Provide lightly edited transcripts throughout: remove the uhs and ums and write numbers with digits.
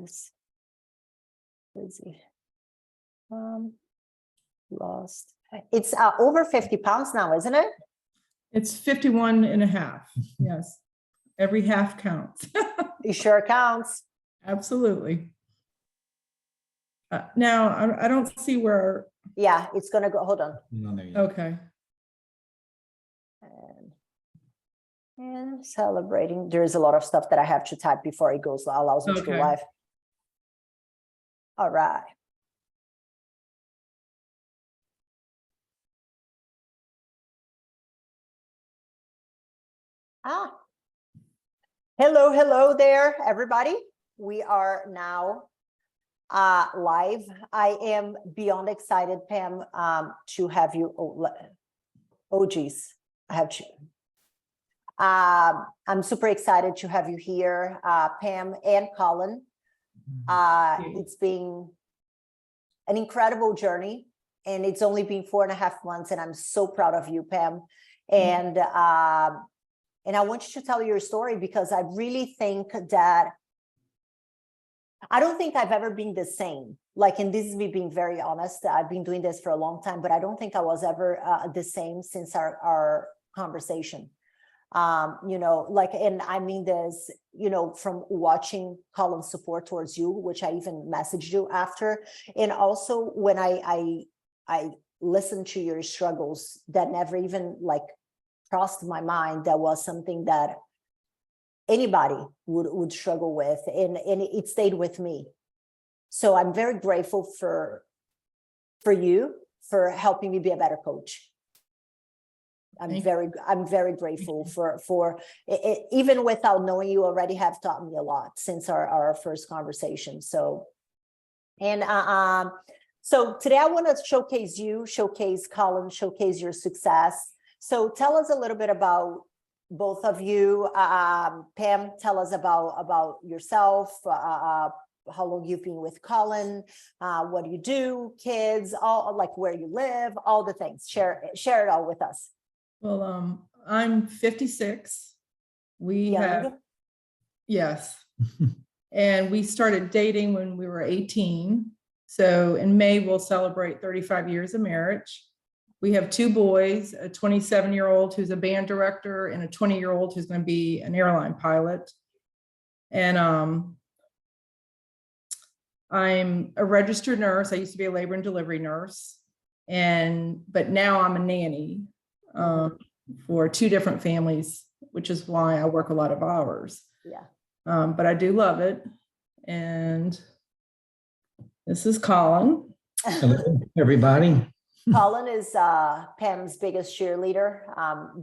is busy. Lost. It's over 50 pounds now, isn't it? It's 51 and a half. Yes. Every half counts. It sure counts. Absolutely. Now, I don't see where. Yeah, it's gonna go. Hold on. Not there yet. Okay. And celebrating. There's a lot of stuff that I have to type before it goes, allows me to go Okay. live. All right. Hello there, everybody. We are now live. I am beyond excited, Pam, to have you. Oh geez, I have to. I'm super excited to have you here, Pam and Colin. It's been an incredible journey, and it's only been 4.5 months, and I'm so proud of you, Pam. And I want you to tell your story, because I really think that I don't think I've ever been the same. Like, and this is me being very honest. I've been doing this for a long time, but I don't think I was ever the same since our conversation. You know, like, and I mean this, you know, from watching Colin's support towards you, which I even messaged you after, and also when I listened to your struggles that never even like crossed my mind, that was something that anybody would struggle with, and it stayed with me. So I'm very grateful for you for helping me be a better coach. I'm very grateful for it, even without knowing you already have taught me a lot since our first conversation. So, and so today I want to showcase you, showcase Colin, showcase your success. So tell us a little bit about both of you. Pam, tell us about yourself, how long you've been with Colin, what do you do, kids, all, like where you live, all the things. Share it all with us. Well, I'm 56. We have, yes. And we started dating when we were 18. So in May, we'll celebrate 35 years of marriage. We have 2 boys, a 27-year-old who's a band director and a 20-year-old who's going to be an airline pilot. And I'm a registered nurse. I used to be a labor and delivery nurse, but now I'm a nanny for 2 different families, which is why I work a lot of hours. Yeah. But I do love it. And this is Colin. Hello, everybody. Colin is Pam's biggest cheerleader.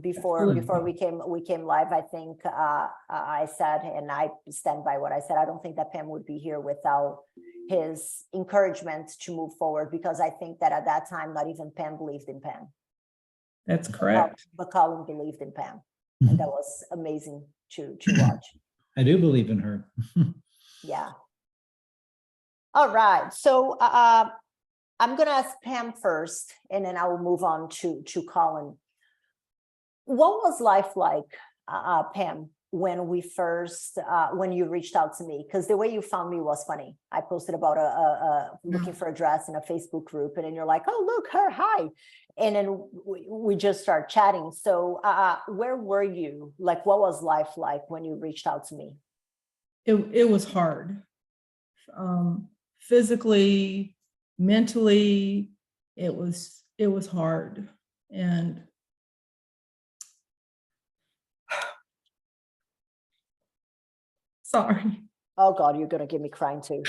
Before we came live, I think I said, and I stand by what I said, I don't think that Pam would be here without his encouragement to move forward, because I think that at that time, not even Pam believed in Pam. That's correct. But Colin believed in Pam, and that was amazing to watch. I do believe in her. Yeah. All right. So I'm going to ask Pam first, and then I will move on to Colin. What was life like, Pam, when we first, when you reached out to me? Because the way you found me was funny. I posted about looking for a dress in a Facebook group, and then you're like, oh, look, her, hi. And then we just start chatting. So where were you? Like, what was life like when you reached out to me? It was hard. Physically, mentally, it was hard. And sorry. Oh God, you're gonna get me crying too.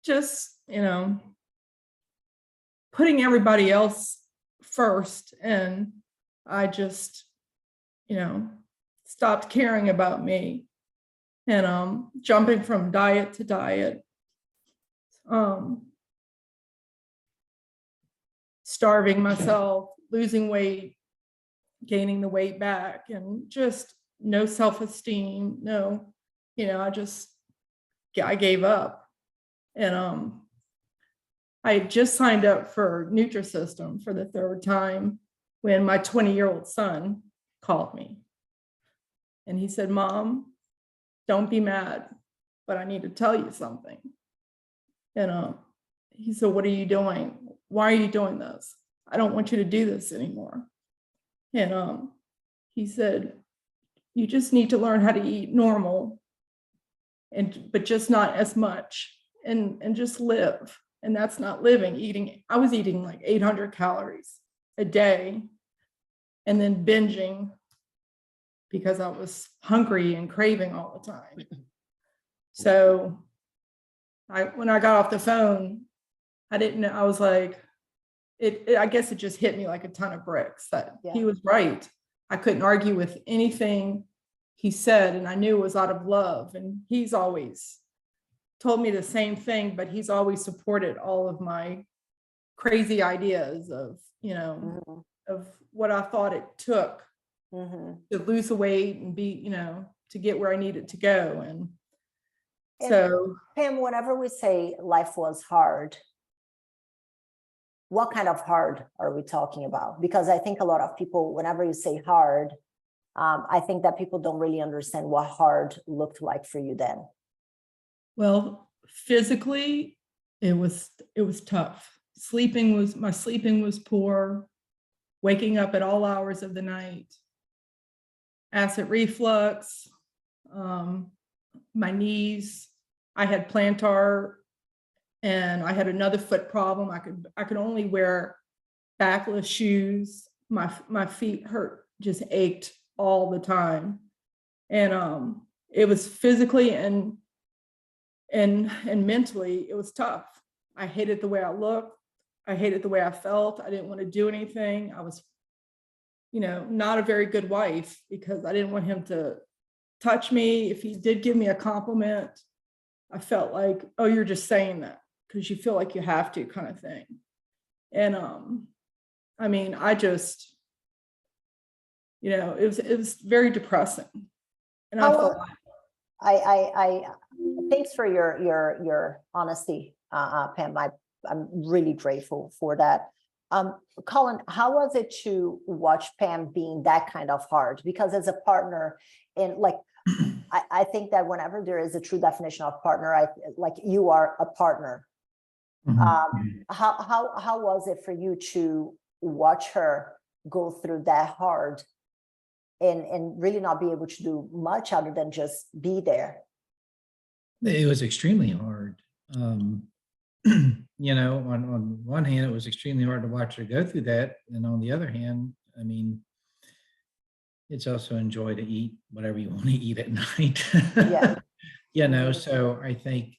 Just, you know, putting everybody else first, and I just, you know, stopped caring about me, and jumping from diet to diet, starving myself, losing weight, gaining the weight back, and just no self-esteem, no, you know, I gave up. And I had just signed up for Nutrisystem for the 3rd time when my 20-year-old son called me. And he said, Mom, don't be mad, but I need to tell you something. And he said, what are you doing? Why are you doing this? I don't want you to do this anymore. And he said, you just need to learn how to eat normal, but just not as much, and just live. And that's not living. I was eating like 800 calories a day and then binging because I was hungry and craving all the time. So when I got off the phone, I didn't know, I was like, I guess it just hit me like a ton of bricks that he was right. I couldn't argue with anything he said, and I knew it was out of love. And he's always told me the same thing, but he's always supported all of my crazy ideas of, of what I thought it took to lose the weight and be, to get where I needed to go. And so, Pam, whenever we say life was hard, what kind of hard are we talking about? Because I think a lot of people, whenever you say hard, I think that people don't really understand what hard looked like for you then. Well, physically, it was tough. My sleeping was poor, waking up at all hours of the night, acid reflux, my knees, I had plantar, and I had another foot problem. I could only wear backless shoes. My feet just ached all the time. And it was physically and mentally, it was tough. I hated the way I looked. I hated the way I felt. I didn't want to do anything. I was, not a very good wife because I didn't want him to touch me. If he did give me a compliment, I felt like, oh, you're just saying that because you feel like you have to, kind of thing. And I mean, I just, it was very depressing. And I thanks for your honesty, Pam. I'm really grateful for that. Colin, how was it to watch Pam being that kind of hard? Because as a partner, and like, I think that whenever there is a true definition of partner, like you are a partner. How was it for you to watch her go through that hard and really not be able to do much other than just be there? It was extremely hard. On one hand, it was extremely hard to watch her go through that. And on the other hand, I mean, it's also a joy to eat whatever you want to eat at night. So I think,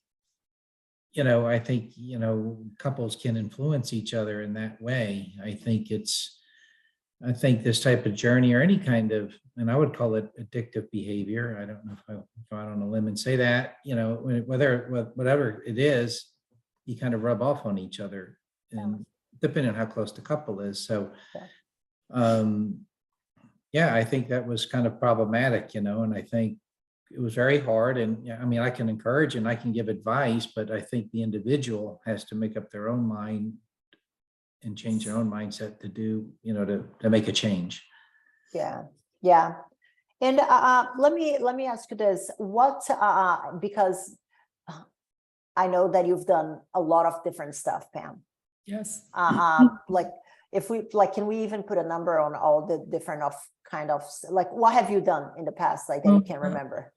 couples can influence each other in that way. I think this type of journey or any kind of, and I would call it addictive behavior. I don't know if I go out on a limb and say that, whatever it is, you kind of rub off on each other, and depending on how close the couple is. So, I think that was kind of problematic, and I think it was very hard. And I mean, I can encourage and I can give advice, but I think the individual has to make up their own mind and change their own mindset to do, to make a change. Yeah. And let me ask you this: what? Because I know that you've done a lot of different stuff, Pam. Yes. Like, can we even put a number on all the different what have you done in the past, like that you can remember?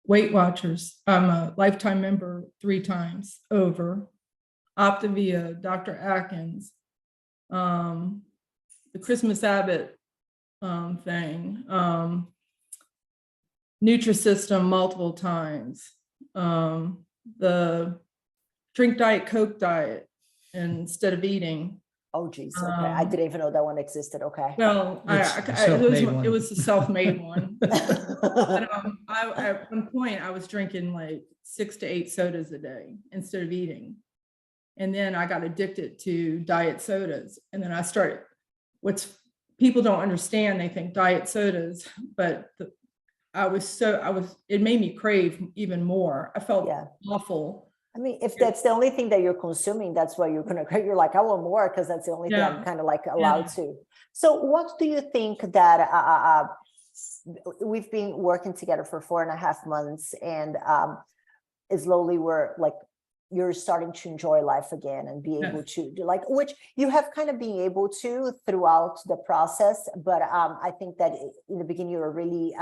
Weight Watchers. I'm a lifetime member 3 times over. Optavia, Dr. Atkins, the Christmas Abbott thing, Nutrisystem multiple times, the drink Diet Coke diet instead of eating. Oh, geez. Okay. I didn't even know that one existed. Okay. Well, it was a self-made one. But, at one point, I was drinking like 6 to 8 sodas a day instead of eating. And then I got addicted to diet sodas. And then I started, people don't understand, they think diet sodas, but it made me crave even more. I felt awful. I mean, if that's the only thing that you're consuming, that's why you're like, I want more because that's the only thing I'm kind of like allowed to. So what do you think that we've been working together for 4.5 months, and slowly we're like, you're starting to enjoy life again and be able to do, like, which you have kind of been able to throughout the process. But I think that in the beginning you were really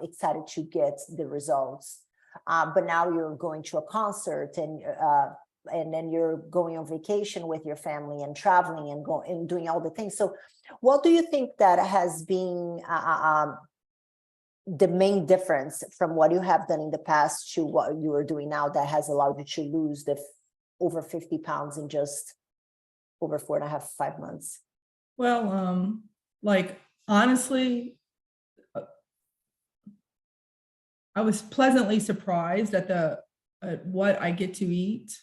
excited to get the results. But now you're going to a concert, and then you're going on vacation with your family and traveling and going and doing all the things. So what do you think that has been the main difference from what you have done in the past to what you are doing now that has allowed you to lose over 50 pounds in just over 4.5, 5 months? Well, like, honestly, I was pleasantly surprised at what I get to eat.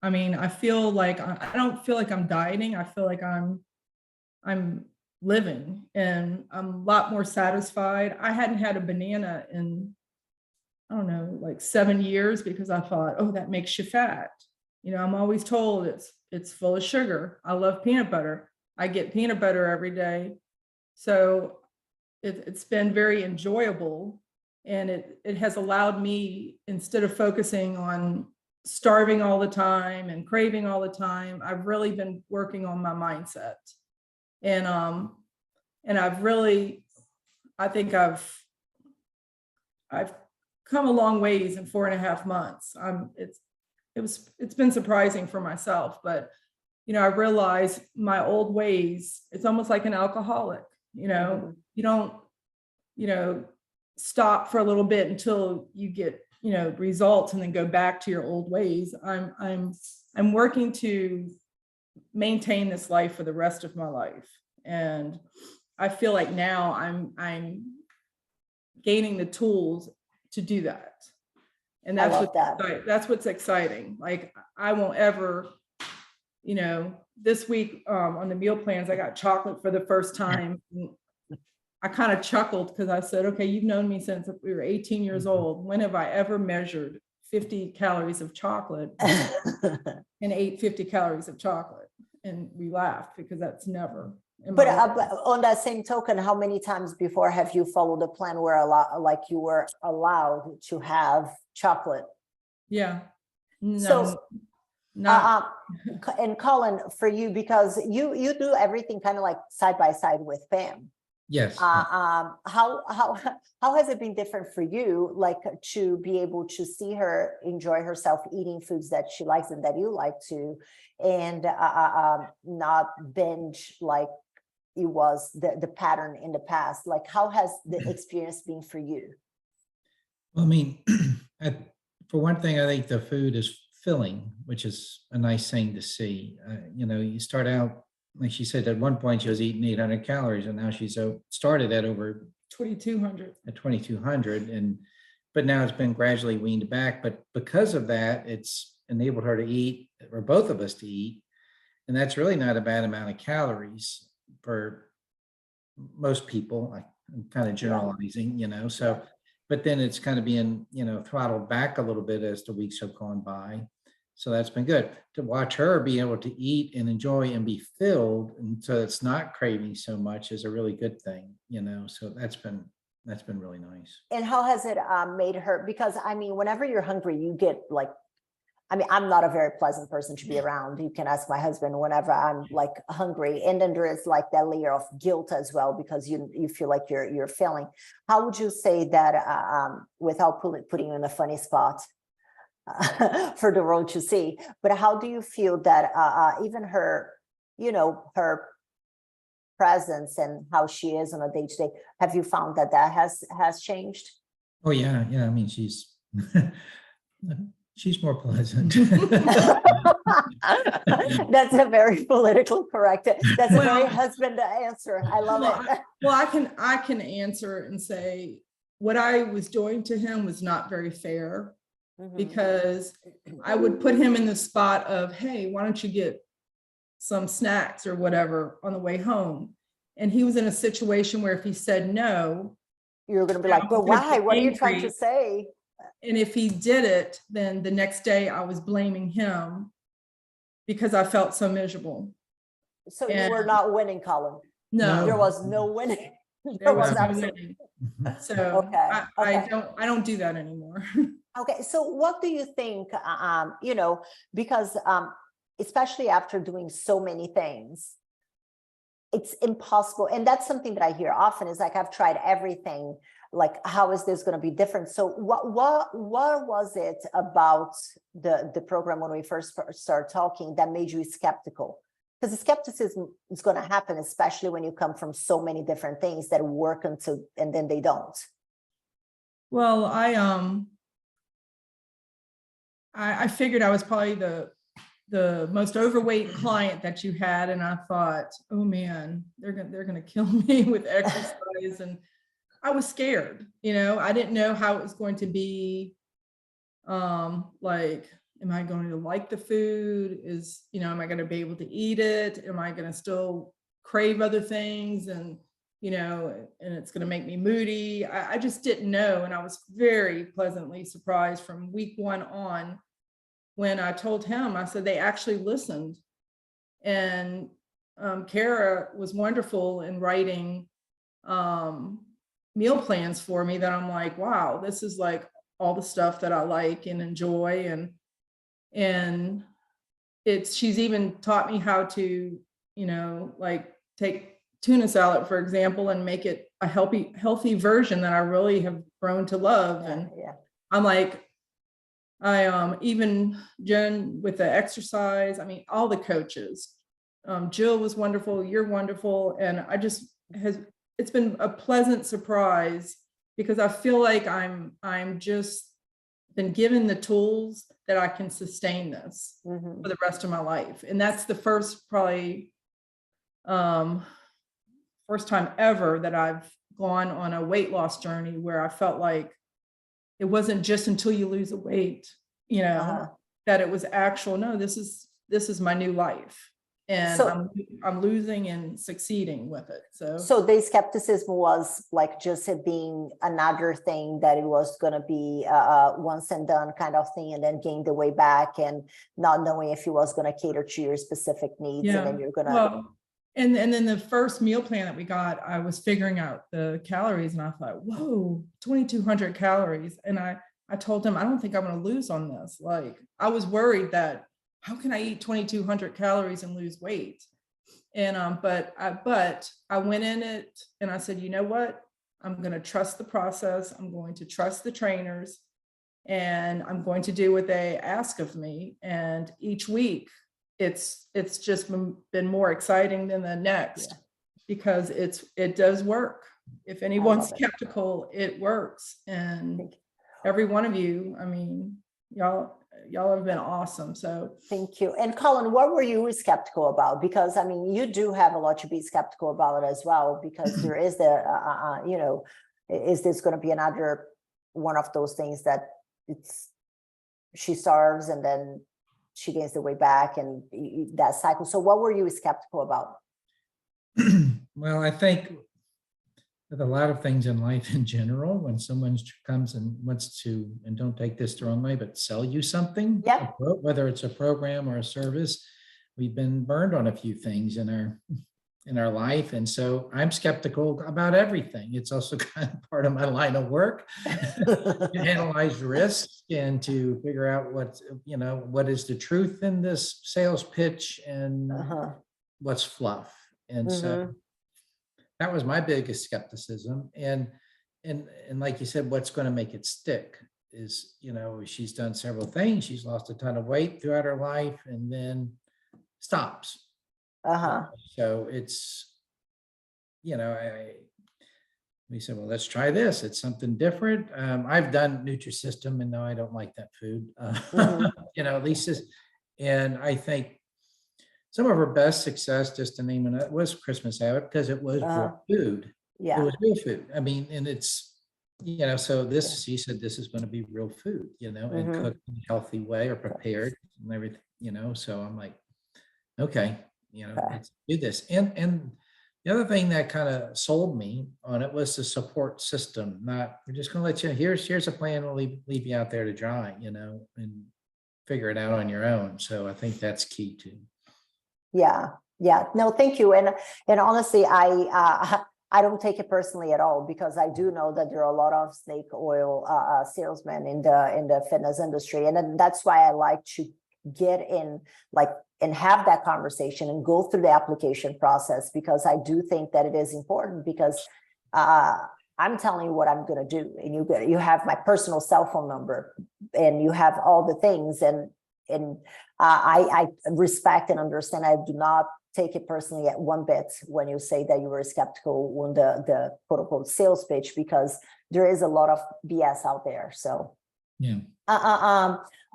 I mean, I feel like I don't feel like I'm dieting. I feel like I'm living, and I'm a lot more satisfied. I hadn't had a banana in, I don't know, like 7 years, because I thought, oh, that makes you fat. You know, I'm always told it's full of sugar. I love peanut butter. I get peanut butter every day. So it's been very enjoyable, and it has allowed me, instead of focusing on starving all the time and craving all the time, I've really been working on my mindset. And I think I've come a long ways in 4.5 months. It's been surprising for myself, but you know, I realize my old ways, it's almost like an alcoholic, you know, you don't, you know, stop for a little bit until you get, you know, results, and then go back to your old ways. I'm working to maintain this life for the rest of my life. And I feel like now I'm gaining the tools to do that. And that's what's exciting. Like, I won't ever, you know, this week on the meal plans, I got chocolate for the first time. I kind of chuckled, because I said, okay, you've known me since we were 18 years old. When have I ever measured 50 calories of chocolate and ate 50 calories of chocolate? And we laughed, because that's never. But on that same token, how many times before have you followed a plan where you were allowed to have chocolate? Yeah. No, so, not. And Colin, for you, because you do everything kind of like side by side with Pam. Yes. How has it been different for you, like, to be able to see her enjoy herself eating foods that she likes and that you like to, and not binge like it was the pattern in the past? Like, how has the experience been for you? Well, I mean, for one thing, I think the food is filling, which is a nice thing to see. You know, you start out, like she said, at one point she was eating 800 calories, and now she's started at over 2,200. At 2,200, but now it's been gradually weaned back. But because of that, it's enabled her to eat, or both of us to eat, and that's really not a bad amount of calories for most people. I'm kind of generalizing, you know. So, but then it's kind of being, you know, throttled back a little bit as the weeks have gone by. So that's been good to watch her be able to eat and enjoy and be filled, and so it's not craving so much, is a really good thing, you know. So that's been really nice. And how has it made her? Because I mean, whenever you're hungry, you get like, I mean, I'm not a very pleasant person to be around. You can ask my husband whenever I'm like hungry, and then there is like that layer of guilt as well, because you feel like you're failing. How would you say that, without putting you in a funny spot for the world to see, but how do you feel that even her, you know, her presence and how she is on a day-to-day, have you found that has changed? Oh yeah. I mean, she's more pleasant. That's a very politically correct. That's a very husband answer. I love it. I can answer and say what I was doing to him was not very fair, because I would put him in the spot of, hey, why don't you get some snacks or whatever on the way home? And he was in a situation where if he said no, you're going to be like, but why? What are you trying to say? And if he did it, then the next day I was blaming him because I felt so miserable. So you were not winning, Colin. No, there was no winning. There was was no absolutely. winning. So Okay, I don't do that anymore. Okay, so what do you think, you know, because especially after doing so many things, it's impossible. And that's something that I hear often is like, I've tried everything. Like, how is this going to be different? So what was it about the program when we first started talking that made you skeptical? Because the skepticism is going to happen, especially when you come from so many different things that work until, and then they don't. Well, I figured I was probably the most overweight client that you had, and I thought, oh man, they're gonna kill me with exercise, and I was scared. You know, I didn't know how it was going to be. Like, am I going to like the food? Am I going to be able to eat it? Am I going to still crave other things? And it's going to make me moody. I just didn't know. And I was very pleasantly surprised from week 1 on when I told him, I said, they actually listened. And Kara was wonderful in writing meal plans for me that I'm like, wow, this is like all the stuff that I like and enjoy. And she's even taught me how to, like take tuna salad, for example, and make it a healthy version that I really have grown to love. And I'm like, even Jen with the exercise, I mean, all the coaches, Jill was wonderful. You're wonderful. And it's been a pleasant surprise because I feel like I'm just been given the tools that I can sustain this for the rest of my life. And that's the first time ever that I've gone on a weight loss journey where I felt like it wasn't just until you lose the weight, that it was actual, no, this is my new life. And so, I'm losing and succeeding with it. So the skepticism was like just it being another thing that it was going to be once and done kind of thing, and then gain the way back and not knowing if it was going to cater to your specific needs. And then you're going to. And then the first meal plan that we got, I was figuring out the calories and I thought, whoa, 2,200 calories. And I told him, I don't think I'm going to lose on this. Like, I was worried that how can I eat 2,200 calories and lose weight? And but I went in it and I said, you know what? I'm going to trust the process. I'm going to trust the trainers, and I'm going to do what they ask of me. And each week, it's just been more exciting than the next because it does work. If anyone's skeptical, it works. And every one of you, I mean, y'all have been awesome. So thank you. And Colin, what were you skeptical about? Because I mean, you do have a lot to be skeptical about it as well, because there is is this going to be another one of those things that she starves and then she gains the way back and that cycle. So what were you skeptical about? Well, I think with a lot of things in life in general, when someone comes and wants to, and don't take this the wrong way, but sell you something, whether it's a program or a service, we've been burned on a few things in our life. And so I'm skeptical about everything. It's also kind of part of my line of work to analyze risk and to figure out what is the truth in this sales pitch and what's fluff. And so that was my biggest skepticism. And like you said, what's going to make it stick is, she's done several things. She's lost a ton of weight throughout her life and then stops. So it's, we said, well, let's try this. It's something different. I've done Nutrisystem and no, I don't like that food. At least and I think some of her best success, just to name it, was Christmas Habit because it was real food. Yeah. It was real food. I mean, and it's, so she said, this is going to be real food, and cooked in a healthy way or prepared and everything, so I'm like, okay, let's do this. And the other thing that kind of sold me on it was the support system. Not, we're just going to let you, here's a plan. We'll leave you out there to dry, and figure it out on your own. So I think that's key too. Yeah. No, thank you. And honestly, I I don't take it personally at all, because I do know that there are a lot of snake oil salesmen in the fitness industry, and then that's why I like to get in, like, and have that conversation and go through the application process, because I do think that it is important, because I'm telling you what I'm going to do, and you have my personal cell phone number, and you have all the things, and I respect and understand. I do not take it personally at one bit when you say that you were skeptical when the quote unquote sales pitch, because there is a lot of BS out there. So Yeah.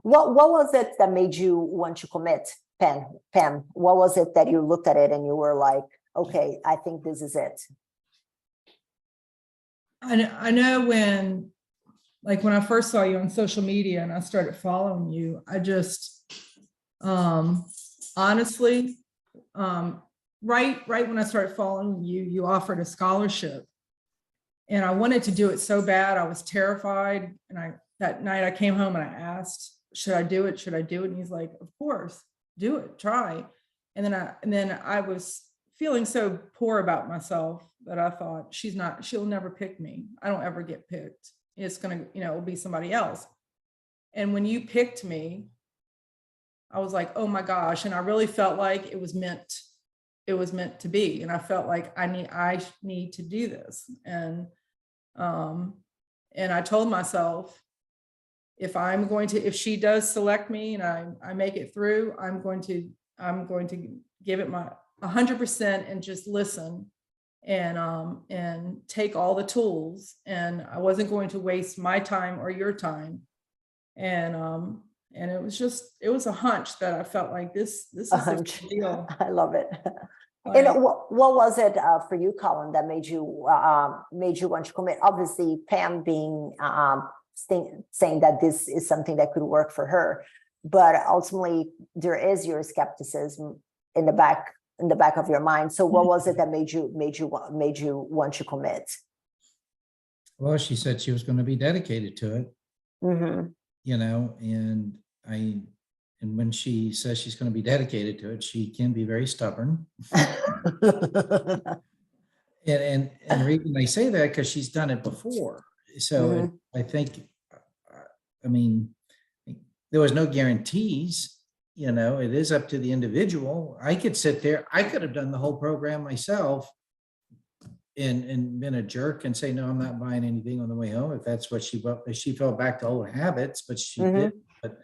What was it that made you want to commit, Pam? What was it that you looked at it and you were like, okay, I think this is it? I know when I first saw you on social media and I started following you, I just, honestly, right when I started following you, you offered a scholarship, and I wanted to do it so bad. I was terrified. And that night I came home and I asked, should I do it? Should I do it? And he's like, of course, do it, try. And then I was feeling so poor about myself that I thought, she'll never pick me. I don't ever get picked. It's going to, it'll be somebody else. And when you picked me, I was like, oh my gosh. And I really felt like it was meant to be. And I felt like I need to do this. And I told myself, if she does select me and I make it through, I'm going to give it my 100% and just listen and take all the tools. And I wasn't going to waste my time or your time. And it was a hunch that I felt like this is a hunch. Deal. I love it. Like, and what was it for you, Colin, that made you want to commit? Obviously, Pam being saying that this is something that could work for her, but ultimately there is your skepticism in the back of your mind. So what was it that made you want to commit? Well, she said she was going to be dedicated to it. Mm-hmm. And when she says she's going to be dedicated to it, she can be very stubborn. and the reason I say that, because she's done it before. So I think, there was no guarantees, it is up to the individual. I could sit there, I could have done the whole program myself and been a jerk and say, no, I'm not buying anything on the way home. If that's what she fell back to old habits, but she did. But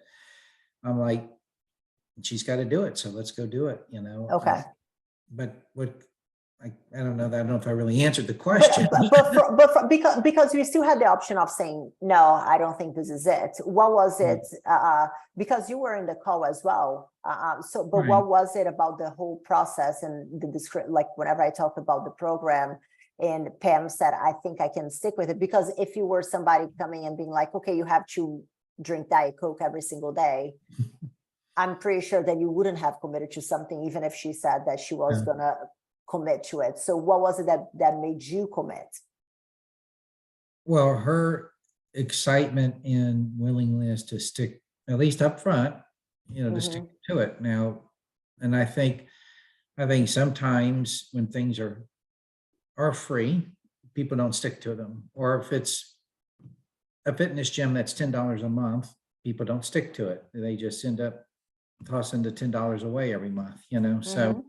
I'm like, she's got to do it. So let's go do it, Okay. But what, I don't know. I don't know if I really answered the question. But because we still had the option of saying, no, I don't think this is it. What was it? Because you were in the call as well. But what was it about the whole process and the description? Like whenever I talked about the program, and Pam said, I think I can stick with it. Because if you were somebody coming and being like, okay, you have to drink Diet Coke every single day, I'm pretty sure that you wouldn't have committed to something, even if she said that she was gonna commit to it. So what was it that made you commit? Well, her excitement and willingness to stick, at least up front, to stick to it now. And I think sometimes when things are free, people don't stick to them. Or if it's a fitness gym that's $10 a month, people don't stick to it. They just end up tossing the $10 away every month, So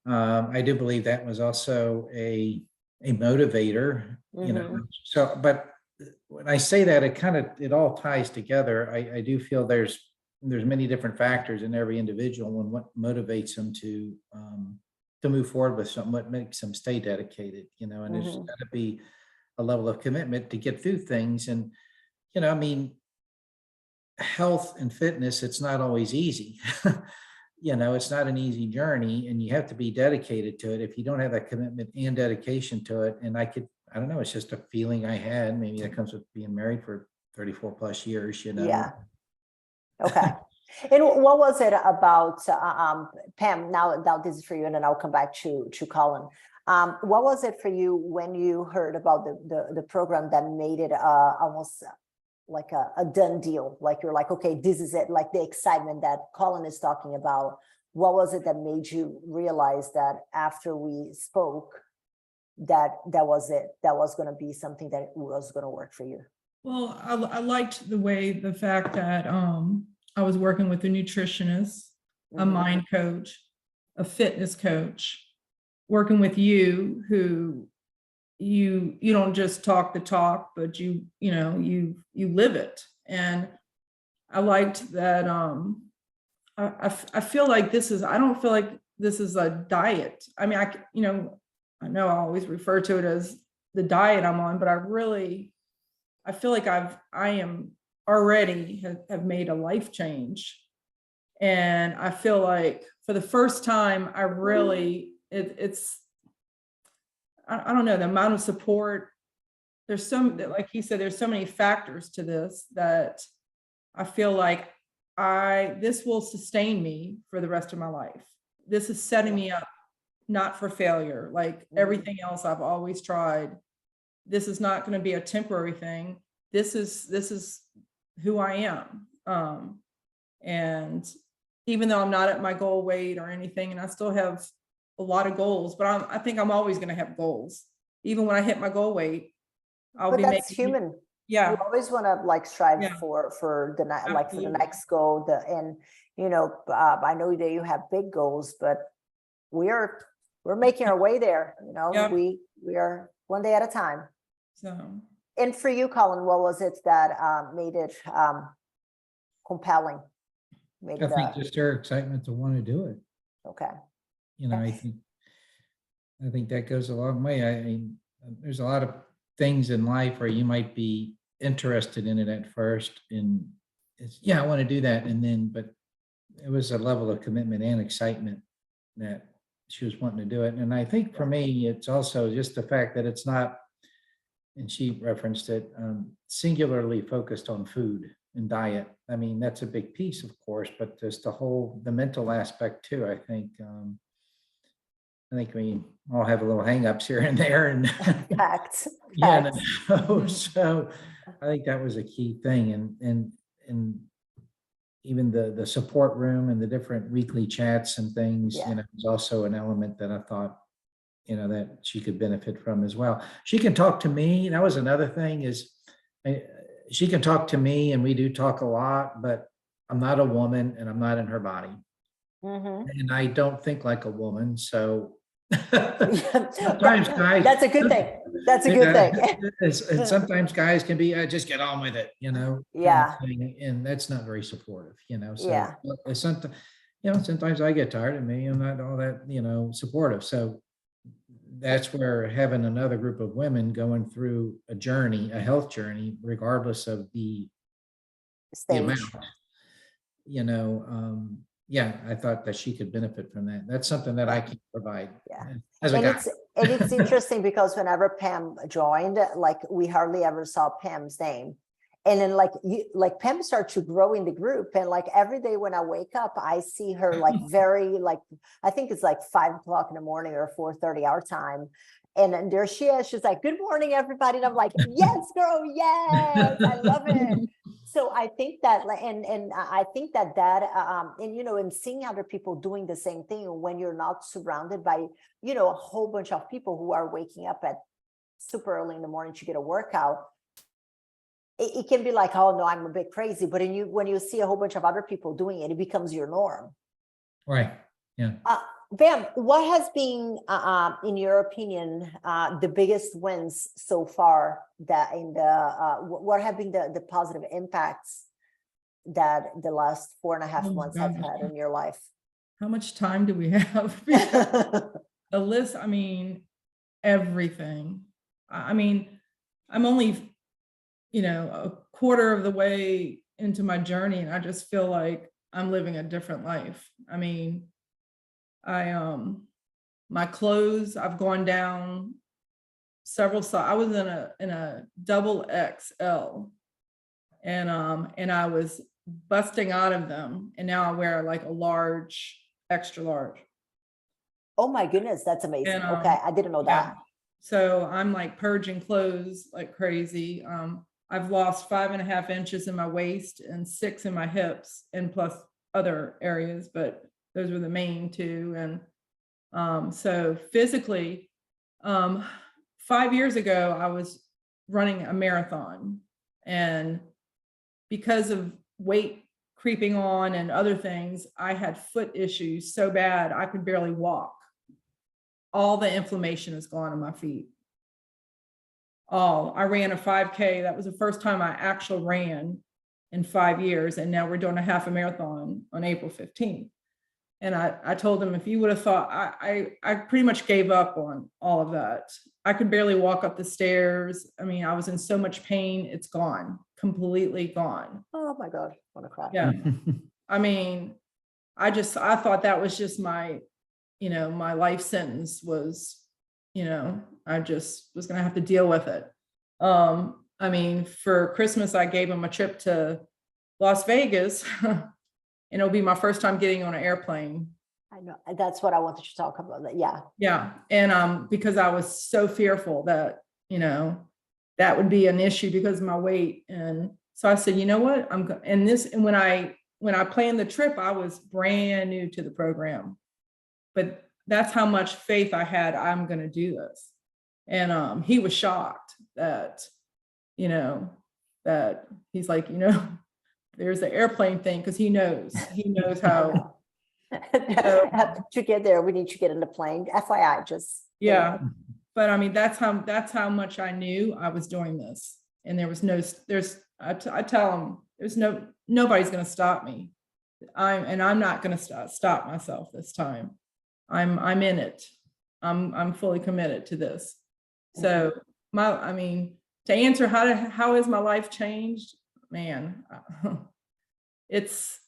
I do believe that was also a motivator, So, but when I say that, it all ties together. I do feel there's many different factors in every individual and what motivates them to move forward with something, what makes them stay dedicated, and there's got to be a level of commitment to get through things. And, health and fitness, it's not always easy. It's not an easy journey, and you have to be dedicated to it. If you don't have that commitment and dedication to it, and I don't know, it's just a feeling I had. Maybe that comes with being married for 34 plus years, Yeah. Okay. And what was it about, Pam, now this is for you, and then I'll come back to Colin. What was it for you when you heard about the program that made it almost like a done deal? Like you're like, okay, this is it, like the excitement that Colin is talking about. What was it that made you realize that after we spoke that was it, that was going to be something that was going to work for you? Well, I liked the fact that I was working with a nutritionist, a mind coach, a fitness coach, working with you, who you don't just talk the talk, but you live it. And I liked that. I feel like I don't feel like this is a diet. I mean, I know I always refer to it as the diet I'm on, but I feel like I am already have made a life change. And I feel like for the first time, I really, I don't know, the amount of support, there's like he said, there's so many factors to this that I feel like this will sustain me for the rest of my life. This is setting me up not for failure. Like everything else I've always tried, this is not going to be a temporary thing. This is who I am. And even though I'm not at my goal weight or anything, and I still have a lot of goals, but I think I'm always going to have goals. Even when I hit my goal weight, But that's human. Yeah. You always want to like strive Yeah. for the like for the Absolutely. next goal. And I know that you have big goals, but we're making our way there. Yeah. We are one day at a time. So. And for you, Colin, what was it that made it compelling? I think just her excitement to want to do it. Okay. I think that goes a long way. I mean, there's a lot of things in life where you might be interested in it at first, and I want to do that, but it was a level of commitment and excitement that she was wanting to do it. And I think for me, it's also just the fact that it's not, and she referenced it, singularly focused on food and diet. I mean, that's a big piece, of course, but just the mental aspect too. I think we all have a little hangups here and there, and Facts. So I think that was a key thing, and even the support room and the different weekly chats and things, is also an element that I thought, that she could benefit from as well. She can talk to me. That was another thing, she can talk to me, and we do talk a lot, but I'm not a woman and I'm not in her body. And I don't think like a woman. So sometimes guys, that's a good thing. That's a good thing. And sometimes guys can be, just get on with it, Yeah. And that's not very supportive, so Yeah. sometimes I get tired of me. I'm not all that, supportive. So that's where having another group of women going through a health journey, regardless of the amount, I thought that she could benefit from that. That's something that I can provide. Yeah. As a guy. It's interesting because whenever Pam joined, like we hardly ever saw Pam's name. And then like Pam started to grow in the group. And like every day when I wake up, I see her like I think it's like 5 o'clock in the morning or 4:30 our time. And then there she is. She's like, good morning, everybody. And I'm like, yes, girl. Yes. I love it. So I think that, and I think that and seeing other people doing the same thing when you're not surrounded by, a whole bunch of people who are waking up at super early in the morning to get a workout, it can be like, oh no, I'm a bit crazy. But when you see a whole bunch of other people doing it, it becomes your norm. Right. Yeah. Bam, what has been, in your opinion, the biggest wins so far what have been the positive impacts that the last 4.5 months have had in your life? How much time do we have? The list, I mean, everything. I mean, I'm only, a quarter of the way into my journey, and I just feel like I'm living a different life. I mean, my clothes, I've gone down several sizes. I was in a double XL, and I was busting out of them, and now I wear like a large, extra large. Oh my goodness, that's amazing. And, okay, I didn't know that. So I'm like purging clothes like crazy. I've lost 5.5 inches in my waist and 6 in my hips, and plus other areas, but those were the main two. And so physically, 5 years ago, I was running a marathon, and because of weight creeping on and other things, I had foot issues so bad I could barely walk. All the inflammation is gone in my feet. I ran a 5K. That was the first time I actually ran in 5 years. And now we're doing a half a marathon on April 15th. And I told him, if you would have thought, I pretty much gave up on all of that. I could barely walk up the stairs. I mean, I was in so much pain. It's gone, completely gone. Oh my God, I want to cry. Yeah. I mean, I thought that was just my life sentence was, I just was going to have to deal with it. I mean, for Christmas, I gave him a trip to Las Vegas. And it'll be my first time getting on an airplane. I know, that's what I wanted to talk about. Yeah. Yeah. And because I was so fearful that, that would be an issue because of my weight. And so I said, you know what, and when I planned the trip, I was brand new to the program, but that's how much faith I had. I'm going to do this. And he was shocked that, that he's like, there's the airplane thing, because he knows how. To get there, we need to get in the plane. FYI, just. Yeah. But I mean, that's how much I knew I was doing this. And I tell him, nobody's going to stop me. I'm not going to stop myself this time. I'm in it. I'm fully committed to this. So to answer how has my life changed, man, it's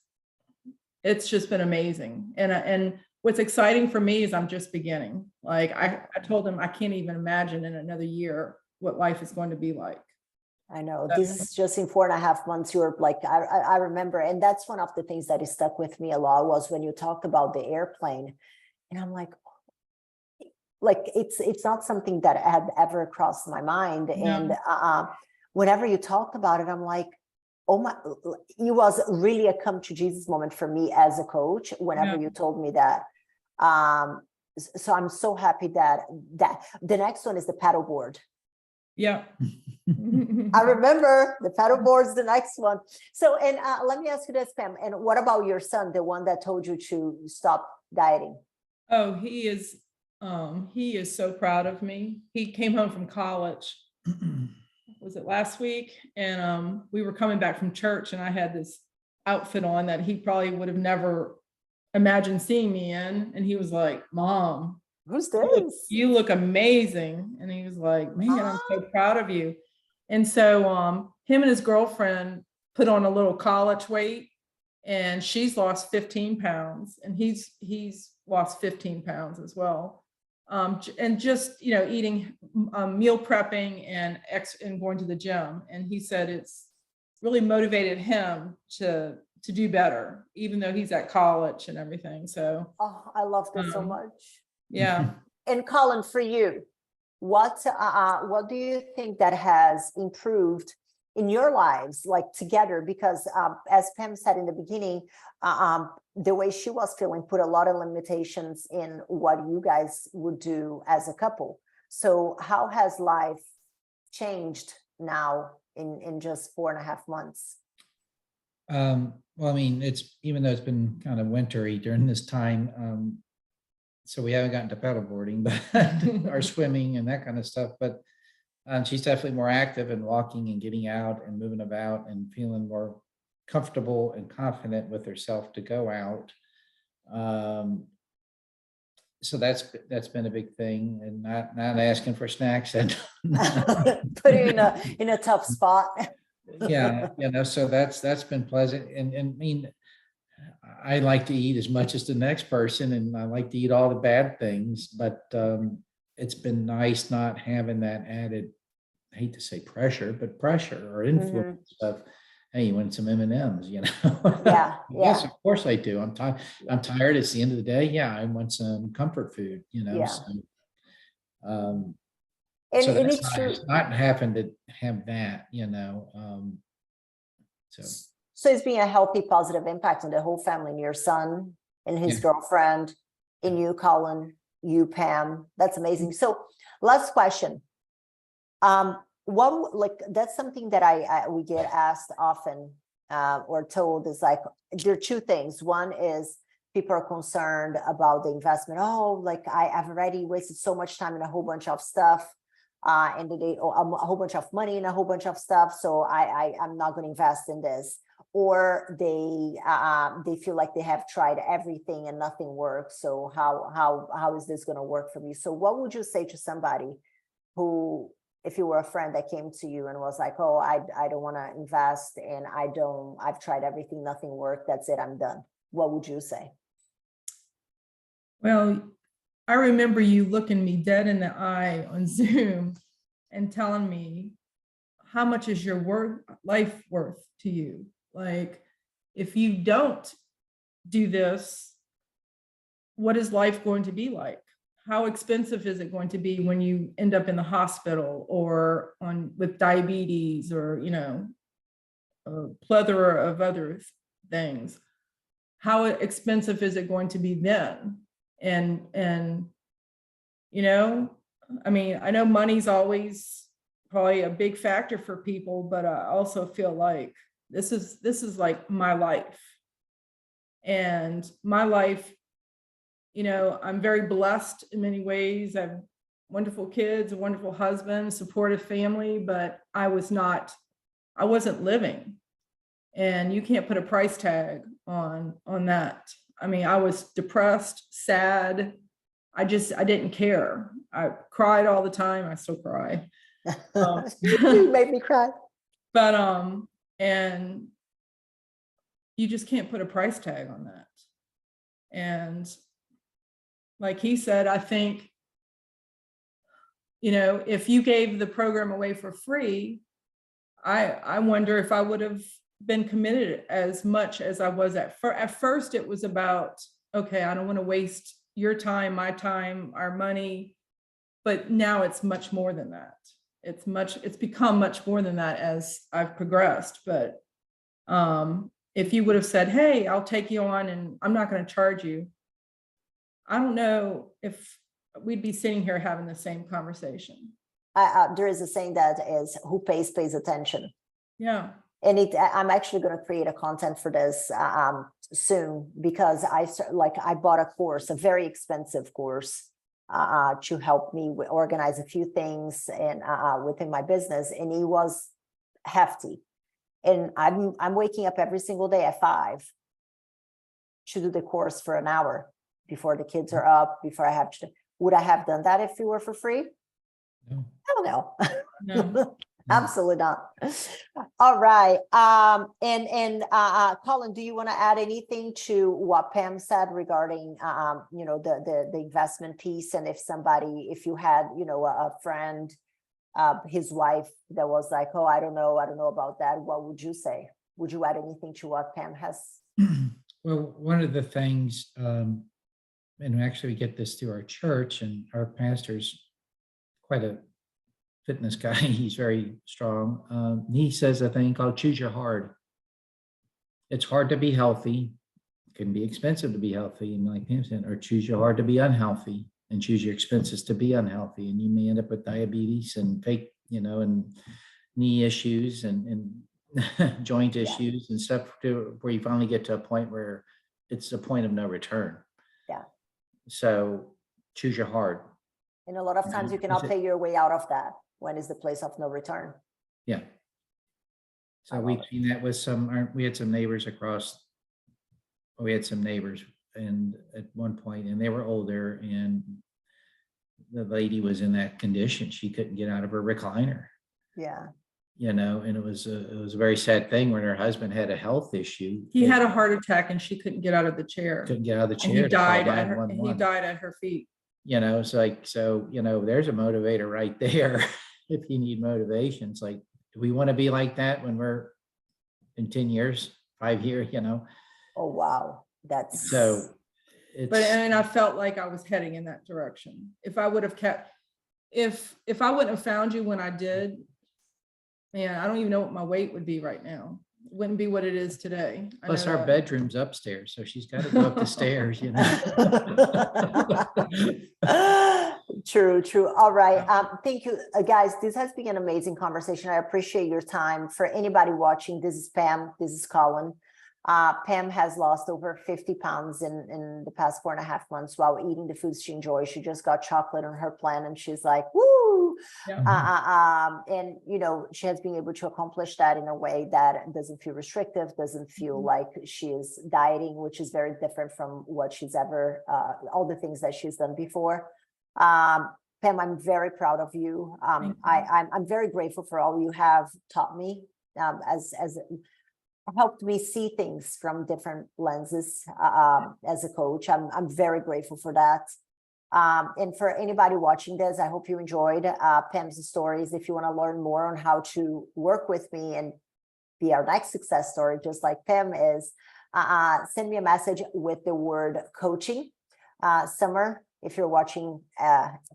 just been amazing. And what's exciting for me is I'm just beginning. Like I told him, I can't even imagine in another year what life is going to be like. I know, this is just in 4.5 months. You're like, I remember, and that's one of the things that stuck with me a lot was when you talked about the airplane, and I'm like it's not something that had ever crossed my mind. No. And whenever you talked about it, I'm like, oh my, it was really a come to Jesus moment for me as a coach whenever you told me that. So I'm so happy that the next one is the paddleboard. Yeah. I remember the paddleboard's the next one. So, and let me ask you this, Pam, and what about your son, the one that told you to stop dieting? Oh, he is so proud of me. He came home from college. Was it last week? And we were coming back from church, and I had this outfit on that he probably would have never imagined seeing me in. And he was like, Mom, who's this? You look amazing. And he was like, man, I'm so proud of you. And so him and his girlfriend put on a little college weight, and she's lost 15 pounds, and he's lost 15 pounds as well. And just, eating, meal prepping and going to the gym. And he said it's really motivated him to do better, even though he's at college and everything. So, I love that so much. Yeah. And Colin, for you, what do you think that has improved in your lives, like together? Because as Pam said in the beginning, the way she was feeling put a lot of limitations in what you guys would do as a couple. So how has life changed now in just 4.5 months? Well, I mean, it's, even though it's been kind of wintry during this time, so we haven't gotten to paddleboarding, but or swimming and that kind of stuff. But she's definitely more active and walking and getting out and moving about and feeling more comfortable and confident with herself to go out. So that's been a big thing, and not asking for snacks and put you in a tough spot. Yeah, so that's been pleasant. And I mean, I like to eat as much as the next person, and I like to eat all the bad things, but it's been nice not having that added, I hate to say pressure, but pressure or influence of, hey, you want some M&Ms, Yeah. Yes, of course I do. I'm tired. It's the end of the day. Yeah, I want some comfort food, Yeah. So, And so it's that's true. nice, not having to have that, So it's being a healthy, positive impact on the whole family, and your son and his girlfriend, and you, Colin, you, Pam. That's amazing. So last question. One, like, that's something that we get asked often, or told, is like, there are two things. One is people are concerned about the investment. Oh, like I've already wasted so much time in a whole bunch of stuff, and a whole bunch of money in a whole bunch of stuff. So I'm not going to invest in this. Or they feel like they have tried everything and nothing works. So how is this going to work for me? So what would you say to somebody who, if you were a friend that came to you and was like, oh, I don't want to invest, and I've tried everything, nothing worked, that's it, I'm done. What would you say? Well, I remember you looking me dead in the eye on Zoom and telling me, how much is your life worth to you? Like, if you don't do this, what is life going to be like? How expensive is it going to be when you end up in the hospital or with diabetes, or, a plethora of other things? How expensive is it going to be then? And I mean, I know money's always probably a big factor for people, but I also feel like this is like my life. And my life, I'm very blessed in many ways. I have wonderful kids, a wonderful husband, supportive family, but I wasn't living. And you can't put a price tag on that. I mean, I was depressed, sad. I didn't care. I cried all the time. I still cry. You made me cry. But, and you just can't put a price tag on that. And like he said, I think, if you gave the program away for free, I wonder if I would have been committed as much as I was at first. It was about, okay, I don't want to waste your time, my time, our money. But now it's much more than that. It's become much more than that as I've progressed. But if you would have said, hey, I'll take you on and I'm not going to charge you, I don't know if we'd be sitting here having the same conversation. There is a saying that is, who pays attention. Yeah. And I'm actually going to create a content for this soon, because I bought a course, a very expensive course, to help me organize a few things and within my business, and it was hefty. And I'm waking up every single day at 5 to do the course for an hour before the kids are up, before I have to. Would I have done that if it were for free? No. Hell no. No. Absolutely not. All right. Colin, do you want to add anything to what Pam said regarding, the investment piece? And if you had, a friend, his wife that was like, oh, I don't know about that, what would you say? Would you add anything to what Pam has? Well, one of the things, and actually we get this through our church, and our pastor's quite a fitness guy. He's very strong. He says a thing called choose your hard. It's hard to be healthy. It can be expensive to be healthy. And like Pam said, or choose your hard to be unhealthy, and choose your expenses to be unhealthy. And you may end up with diabetes and and knee issues and joint issues and stuff, where you finally get to a point where it's a point of no return. Yeah. So choose your hard. And a lot of times you cannot pay your way out of that. When is the place of no return? Yeah. So we've seen that with we had some neighbors and at one point, and they were older, and the lady was in that condition. She couldn't get out of her recliner. Yeah. And it was a very sad thing when her husband had a health issue. He had a heart attack and she couldn't get out of the chair. Couldn't get out of the chair. And he died at her feet. It's like, there's a motivator right there. If you need motivation, it's like, do we want to be like that when we're in 10 years, 5 years, Oh, wow. That's so. And I felt like I was heading in that direction. If I would have if I wouldn't have found you when I did, man, I don't even know what my weight would be right now. It wouldn't be what it is today. Plus our bedroom's upstairs, so she's got to go up the stairs, True. All right. Thank you, guys. This has been an amazing conversation. I appreciate your time. For anybody watching, this is Pam. This is Colin. Pam has lost over 50 pounds in the past 4.5 months while eating the foods she enjoys. She just got chocolate on her plan and she's like, woo! Yeah. And, you know, she has been able to accomplish that in a way that doesn't feel restrictive, doesn't feel like she is dieting, which is very different from what she's ever, all the things that she's done before. Pam, I'm very proud of you. Thank you. I'm very grateful for all you have taught me, as helped me see things from different lenses as a coach. I'm very grateful for that. And for anybody watching this, I hope you enjoyed Pam's stories. If you want to learn more on how to work with me and be our next success story, just like Pam is, send me a message with the word coaching. Summer, if you're watching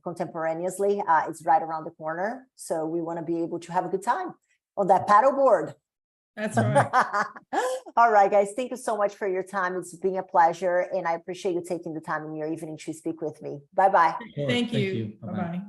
contemporaneously, it's right around the corner. So we want to be able to have a good time on that paddle board. That's right. All right, guys. Thank you so much for your time. It's been a pleasure. And I appreciate you taking the time in your evening to speak with me. Bye-bye. Sure. Thank Thank you. you. Bye-bye. Bye-bye.